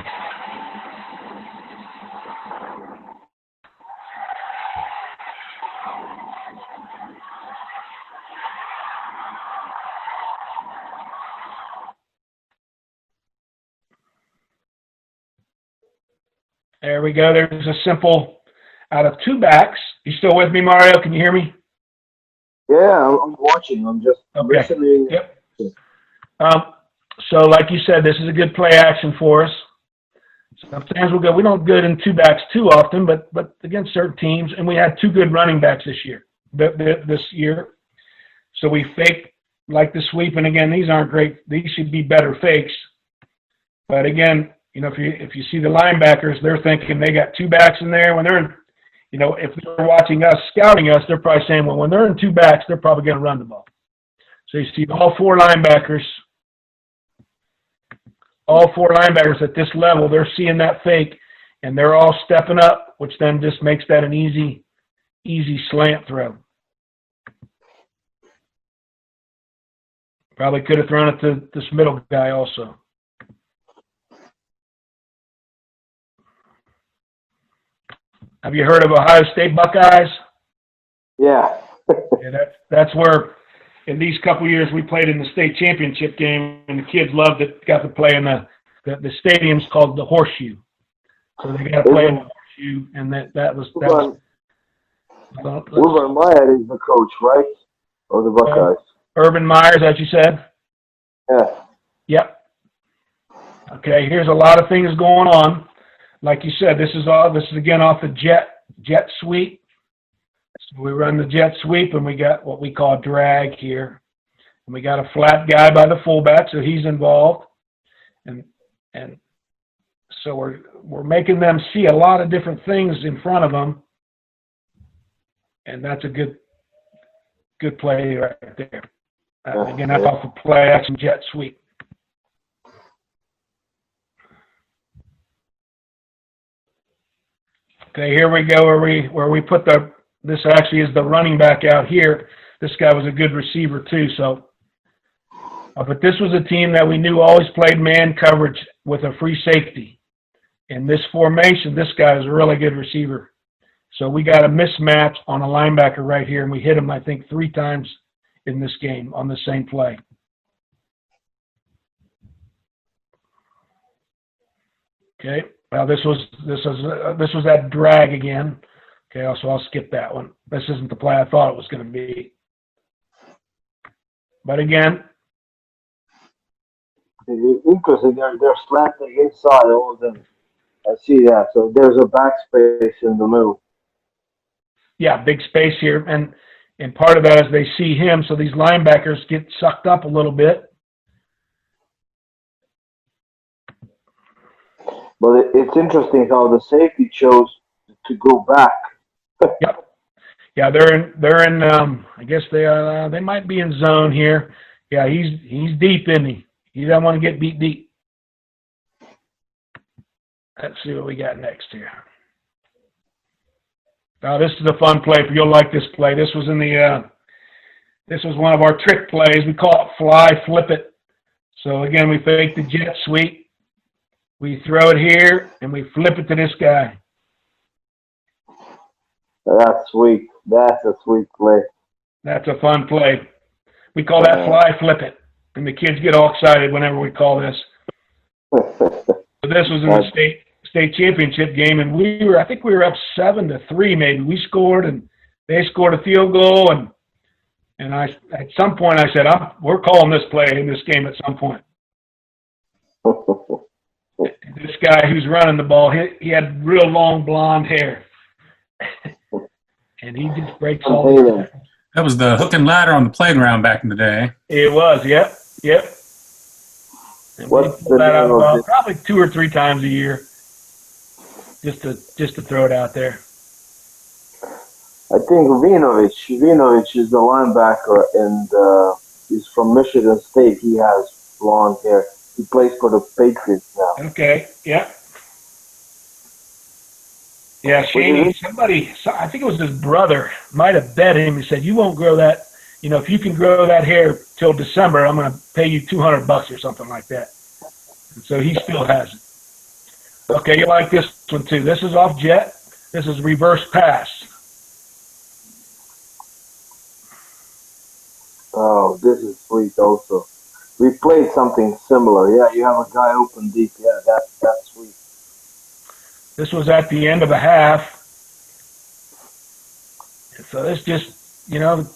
There we go. There's a simple out of 2 backs. You still with me, Mario? Can you hear me?
Yeah, I'm watching. I'm just
Okay.
listening.
Yep. So like you said, this is a good play action for us. Sometimes we don't good in 2 backs too often, but against certain teams, and we had 2 good running backs this year. So we fake like the sweep, and again, these aren't great. These should be better fakes. But again, if you see the linebackers, they're thinking they got 2 backs in there. When they're in, if they're watching us, scouting us, they're probably saying, well, when they're in 2 backs, they're probably going to run the ball. So you see all 4 linebackers at this level, they're seeing that fake, and they're all stepping up, which then just makes that an easy slant throw. Probably could have thrown it to this middle guy also. Have you heard of Ohio State Buckeyes?
Yeah.
Yeah, that's where in these couple years we played in the state championship game, and the kids loved it. Got to play in the stadium's called the Horseshoe, so they got to play in the Horseshoe, and that was.
Urban Meyer is the coach, right? Of the Buckeyes.
Urban Meyers, as you said.
Yeah.
Yep. Okay. Here's a lot of things going on. Like you said, this is again off the jet sweep. So we run the jet sweep, and we got what we call drag here. And we got a flat guy by the fullback, so he's involved. And so we're making them see a lot of different things in front of them. And that's a good play right there. Again, that's off the play action jet sweep. Okay, here we go where we put this actually is the running back out here. This guy was a good receiver too. So, but this was a team that we knew always played man coverage with a free safety. In this formation, this guy is a really good receiver. So we got a mismatch on a linebacker right here, and we hit him, I think, 3 times in this game on the same play. Okay. Now this was that drag again. Okay, so I'll skip that one. This isn't the play I thought it was going to be. But again,
interesting. They're slanting inside all of them. I see that. So there's a backspace in the middle.
Yeah, big space here, and part of that is they see him, so these linebackers get sucked up a little bit.
But it's interesting how the safety chose to go back.
Yep. Yeah, they're in. I guess they might be in zone here. Yeah, he's deep, isn't he? He doesn't want to get beat deep. Let's see what we got next here. Now this is a fun play. You'll like this play. This was this was one of our trick plays. We call it fly flip it. So again, we fake the jet sweep. We throw it here and we flip it to this guy.
That's sweet. That's a sweet play.
That's a fun play. We call that fly flip it, and the kids get all excited whenever we call this. So this was in the state championship game, and I think we were up 7-3 maybe. We scored, and they scored a field goal, and at some point I said, we're calling this play in this game at some point. This guy who's running the ball, he had real long blonde hair. And he just breaks all the time.
That was the hook and ladder on the playground back in the day.
It was, yep. And
What's
we pull that out
of
probably 2 or 3 times a year, just to throw it out there.
I think Vinovich is the linebacker, and he's from Michigan State. He has blonde hair. He plays for the Patriots now.
Okay, yeah. Yeah, Shaney, I think it was his brother, might have bet him. He said, you won't grow that, if you can grow that hair till December, I'm going to pay you $200 or something like that. And so he still has it. Okay, you like this one too. This is off jet. This is reverse pass.
Oh, this is sweet also. We played something similar. Yeah, you have a guy open deep. Yeah, that's sweet.
This was at the end of a half. So this just, you know,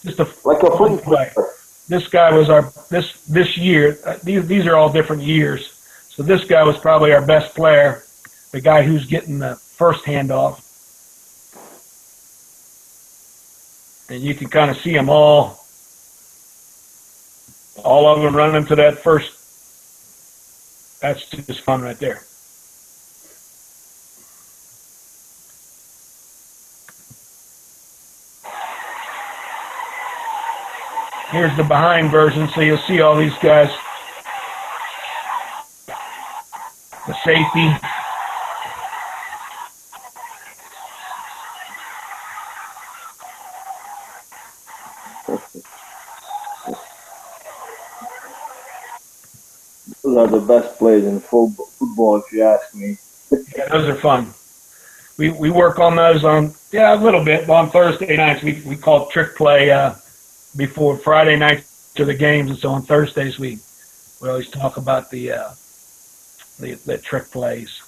just a
Like a
fun
flea
play.
flicker.
This guy was this year. These are all different years. So this guy was probably our best player, the guy who's getting the first handoff. And you can kind of see them all of them running to that first. That's just fun right there. Here's the behind version, so you'll see all these guys. The safety.
Those are the best plays in football, if you ask me.
Yeah, those are fun. We work on those on, a little bit, but on Thursday nights we call trick play before Friday nights to the games, and so on Thursdays we always talk about the trick plays.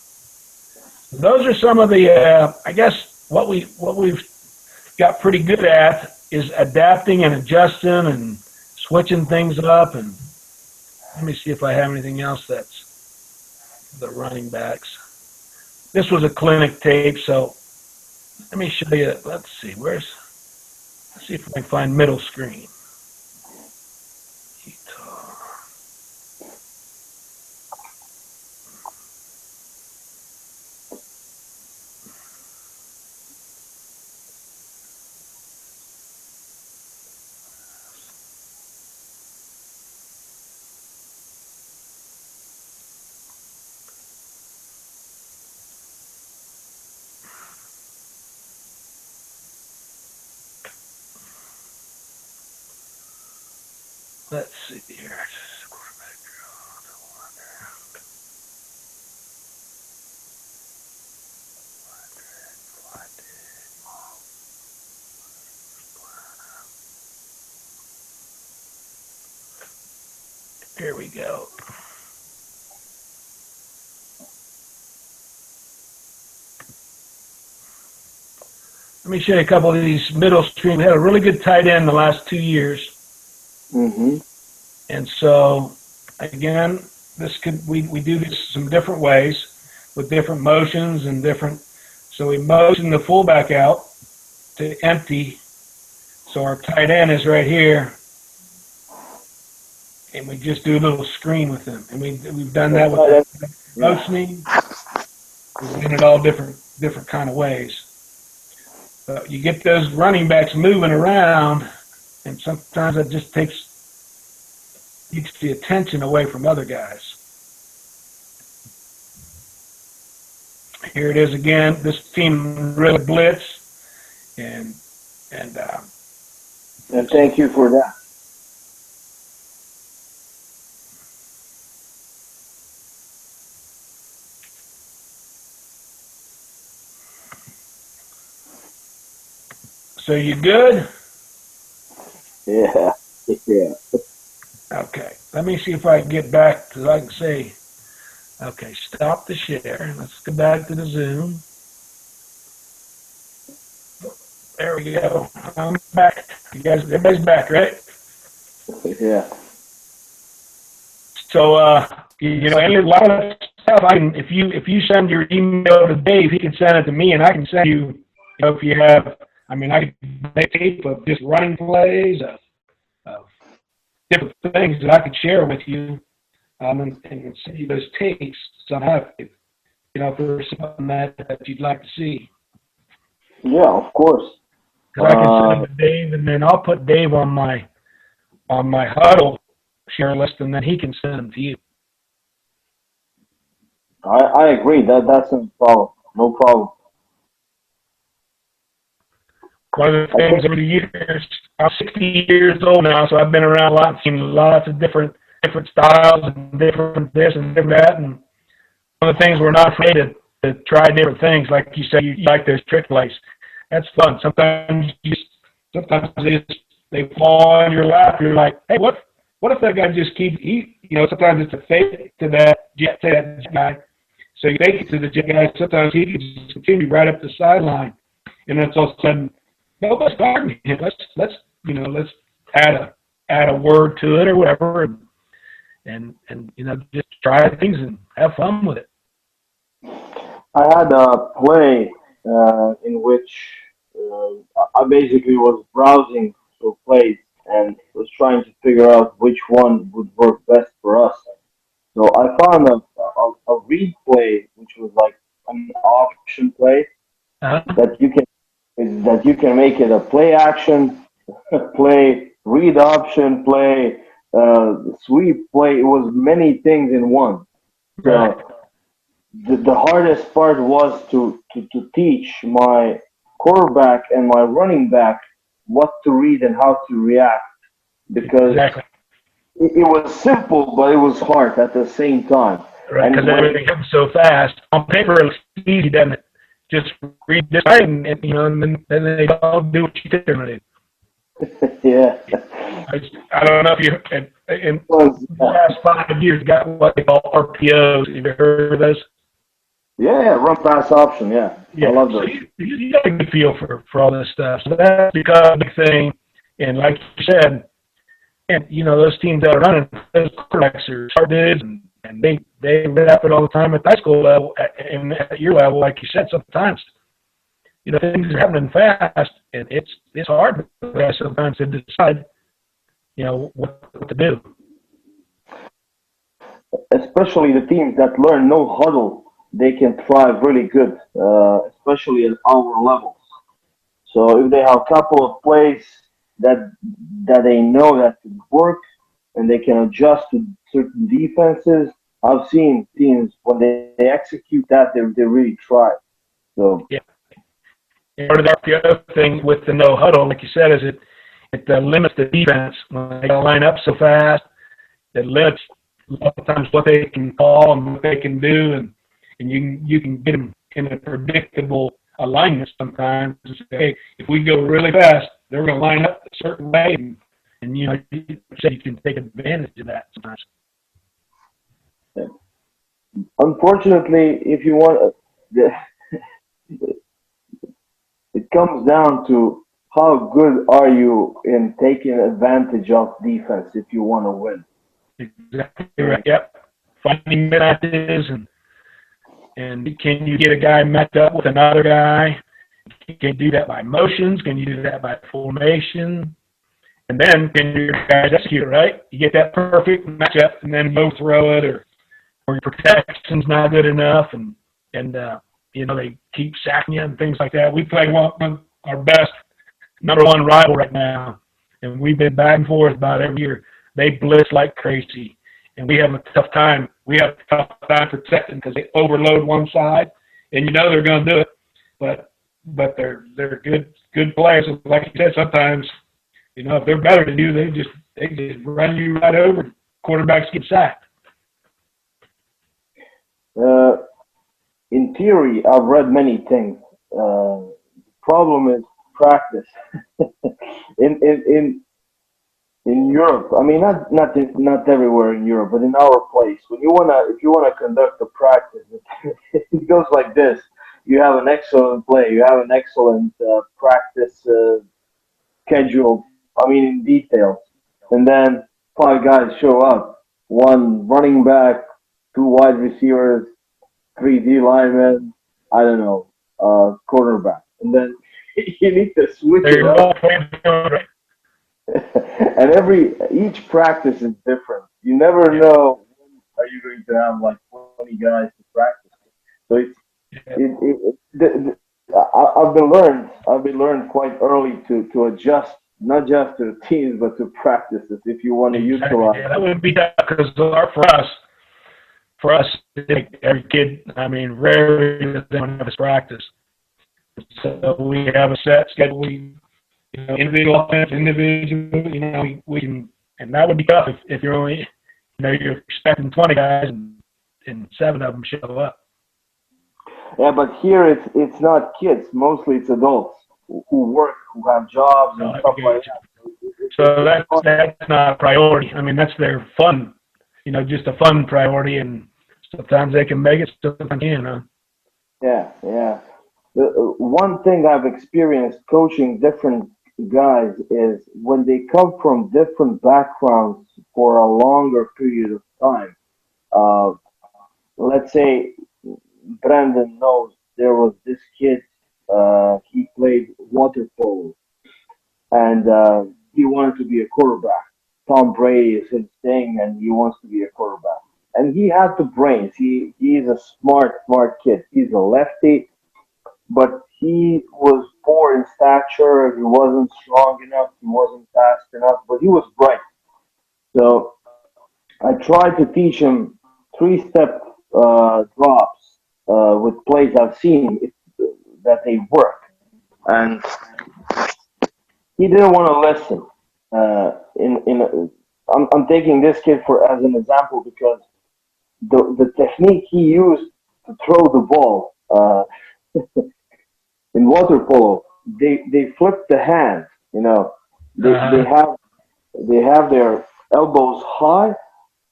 Those are some of the I guess what we've got pretty good at is adapting and adjusting and switching things up. And let me see if I have anything else that's the running backs. This was a clinic tape, so let me show you. Let's see, let's see if I can find middle screen. Let's see here. Here we go. Let me show you a couple of these middle screen. We had a really good tight end the last 2 years.
Mm-hmm.
And so, again, we do this some different ways with different motions and different. So we motion the fullback out to empty. So our tight end is right here, and we just do a little screen with him. And we've done that with motioning. We've done it all different kind of ways. But you get those running backs moving around, and sometimes it just takes the attention away from other guys. Here it is again. This team really blitz, and
thank you for that.
So you good?
Yeah. Yeah.
Okay. Let me see if I can get back, because I can say, okay, stop the share. Let's go back to the Zoom. There we go. I'm back. You guys, everybody's back, right?
Yeah.
So, you know, a lot of that stuff, if you send your email to Dave, he can send it to me, and I can send you, if you have, I can make tape of just running plays, of different things that I could share with you, and send you those tapes somehow, if there's something that you'd like to see.
Yeah, of course.
Because I can send it to Dave, and then I'll put Dave on my huddle share list, and then he can send them to you.
I agree. That's no problem. No problem.
One of the things over the years, I'm 60 years old now, so I've been around a lot, seen lots of different styles and different this and different that. And one of the things, we're not afraid to try different things. Like you say, you like those trick plays. That's fun. Sometimes they fall on your lap. You're like, hey, what if that guy just sometimes it's a fake to that guy. So you take it to the guy. Sometimes he can just continue right up the sideline, and then all of a sudden, no, let's guard me. Let's add a word to it or whatever, and just try things and have fun with it.
I had a play in which I basically was browsing through plays and was trying to figure out which one would work best for us. So I found a read play, which was like an option play
Uh-huh.
that you can make it a play action, play read option, play sweep play. It was many things in one.
Right.
So the hardest part was to teach my quarterback and my running back what to read and how to react because
Exactly.
it was simple, but it was hard at the same time.
Right, because everything happens so fast. On paper, it looks easy, doesn't it? Just read this and then they don't do what you think they're going to do.
Yeah.
I don't know if you, in the last 5 years, got what they call RPOs. Have you heard of those?
Yeah, run pass option. Yeah, I love those.
So you got a good feel for all this stuff. So that's become a big thing. And like you said, and those teams that are running, those quarterbacks are hard dudes, and they rap it all the time at the high school level, and at your level, like you said, sometimes things are happening fast, and it's hard for guys sometimes to decide what to do.
Especially the teams that learn no huddle, they can thrive really good, especially at our levels. So if they have a couple of plays that they know that can work and they can adjust to certain defenses, I've seen teams when they execute that they really try. So
yeah, and part of the RPO thing with the no huddle, like you said, is it limits the defense when they line up so fast. It limits a lot of times what they can call and what they can do, and you can get them in a predictable alignment sometimes. And say, hey, if we go really fast, they're going to line up a certain way, and you can take advantage of that sometimes.
unfortunately, if you want, it comes down to how good are you in taking advantage of defense if you want to win.
Exactly right. Yep. Finding matches and can you get a guy matched up with another guy? Can you do that by motions? Can you do that by formation? And then can your guys execute it, right? You get that perfect matchup and then go throw it or your protection's not good enough and they keep sacking you and things like that. We play one our best number one rival right now, and we've been back and forth about every year. They blitz like crazy, and we have a tough time. We have a tough time protecting because they overload one side, and they're going to do it. But they're good players. Like you said, sometimes if they're better than you, they just run you right over. Quarterbacks get sacked.
In theory, I've read many things. The problem is practice. in Europe, I mean, not everywhere in Europe, but in our place, if you wanna conduct a practice, it goes like this: you have an excellent play, you have an excellent practice schedule. I mean, in details, and then 5 guys show up: one running back, 2 wide receivers, 3D linemen, I don't know, quarterback, and then you need to switch it up. And each practice is different. You never know when are you going to have like 20 guys to practice. So I've been learned quite early to adjust not just to the teams but to practices if you want to utilize.
Yeah, that would be tough because for us, every kid, I mean, rarely does anyone have his practice. So we have a set schedule. Individual offense, individual, we can, and that would be tough if you're only, you're expecting 20 guys and 7 of them show up.
Yeah, but here it's not kids. Mostly it's adults who work, who have jobs and stuff like that.
So that's not a priority. I mean, that's their fun, just a fun priority. And Sometimes they can make it, sometimes they can't, huh?
Yeah, yeah. One thing I've experienced coaching different guys is when they come from different backgrounds for a longer period of time. Uh, let's say Brandon knows there was this kid. He played water polo, and he wanted to be a quarterback. Tom Brady is his thing, and he wants to be a quarterback. And he had the brains. He's a smart kid. He's a lefty, but he was poor in stature. He wasn't strong enough. He wasn't fast enough, but he was bright. So I tried to teach him three-step drops with plays I've seen that they work, and he didn't want to listen. I'm taking this kid for as an example because the technique he used to throw the ball in water polo, they flip the hands. You know, they they
Uh,
have they have their elbows high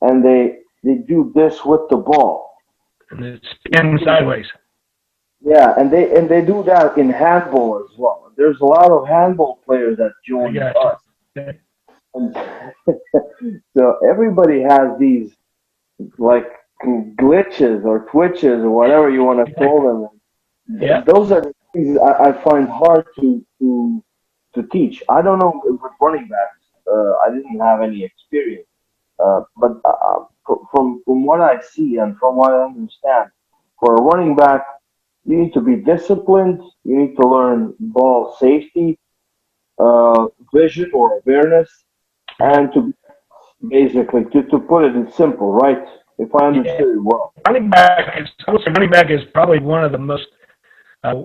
and they do this with the ball.
and it's spinning sideways.
Yeah, and they do that in handball as well. There's a lot of handball players that
I
join
got
us,
you.
and so everybody has these like glitches or twitches or whatever you want to call them.
Yeah.
Those are the things I find hard to teach. I don't know with running backs. I didn't have any experience, but from what I see and from what I understand, for a running back, you need to be disciplined. You need to learn ball safety, vision or awareness,
Right.
and to basically to put it in simple, right? If I
Yeah.
understood it well.
I would say running back is probably one of the most, uh,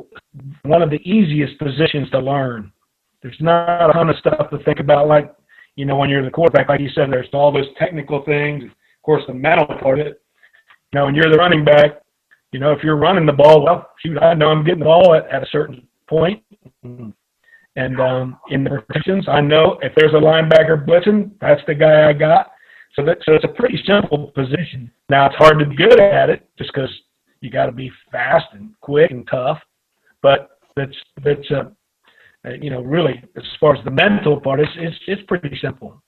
one of the easiest positions to learn. There's not a ton of stuff to think about, like, when you're the quarterback, like you said, there's all those technical things, of course, the mental part of it. When you're the running back, if you're running the ball, well, shoot, I know I'm getting the ball at a certain point. And in the protections, I know if there's a linebacker blitzing, that's the guy I got. So it's a pretty simple position. Now it's hard to be good at it just because you got to be fast and quick and tough. But really, as far as the mental part, it's pretty simple.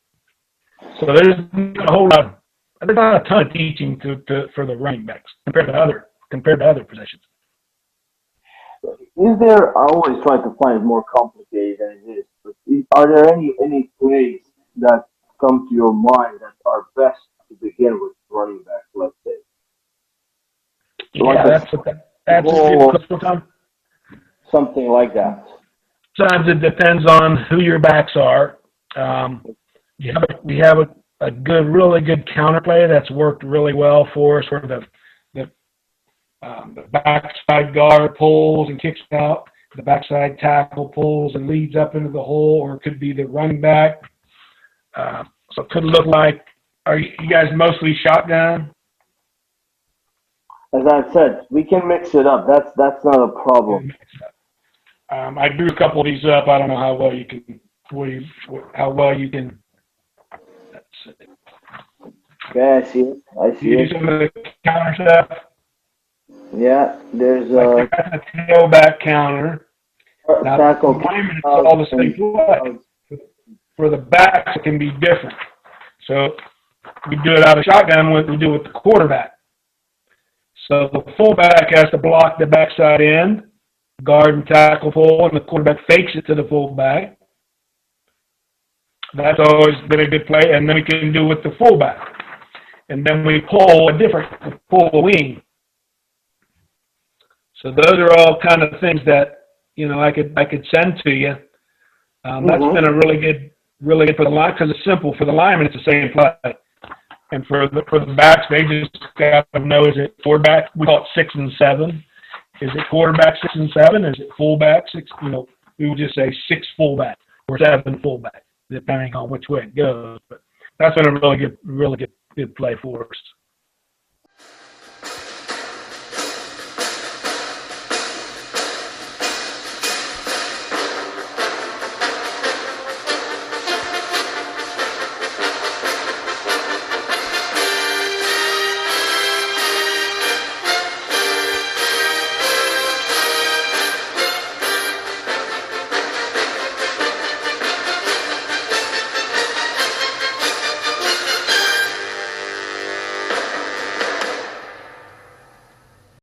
So there's not a whole lot. There's not a ton of teaching for the running backs compared to other positions.
Is there? I always try to find it more complicated than it is. But are there any plays that come to your mind that are best to begin with running backs? Let's say, like
Yeah, that's a good
goal,
question, Tom.
something like that.
Sometimes it depends on who your backs are. We have a really good counterplay that's worked really well for us, where the backside guard pulls and kicks out, the backside tackle pulls and leads up into the hole, or it could be the running back. So it could look like, are you guys mostly shotgun?
As I said, we can mix it up. That's not a problem.
I drew a couple of these up. I don't know how well you can. Let's see.
Okay, I see it. I see
You do
it.
some of the counter stuff,
Yeah, there's
like the tailback counter. Now,
tackle.
for linemen, it's all the same play. For the backs, it can be different. So we do it out of shotgun. We do it with the quarterback. So the fullback has to block the backside end, guard and tackle pull, and the quarterback fakes it to the fullback. That's always been a good play. And then we can do with the fullback. And then we pull a wing. So those are all kind of things that, I could send to you. That's been a really good for the line, because it's simple. For the linemen, it's the same play. And for the backs, they just got to know, is it quarterback? We call it 6 and 7. Is it quarterback 6 and 7? Is it fullback 6? We would just say 6 fullback or 7 fullback, depending on which way it goes. But that's been a really good play for us.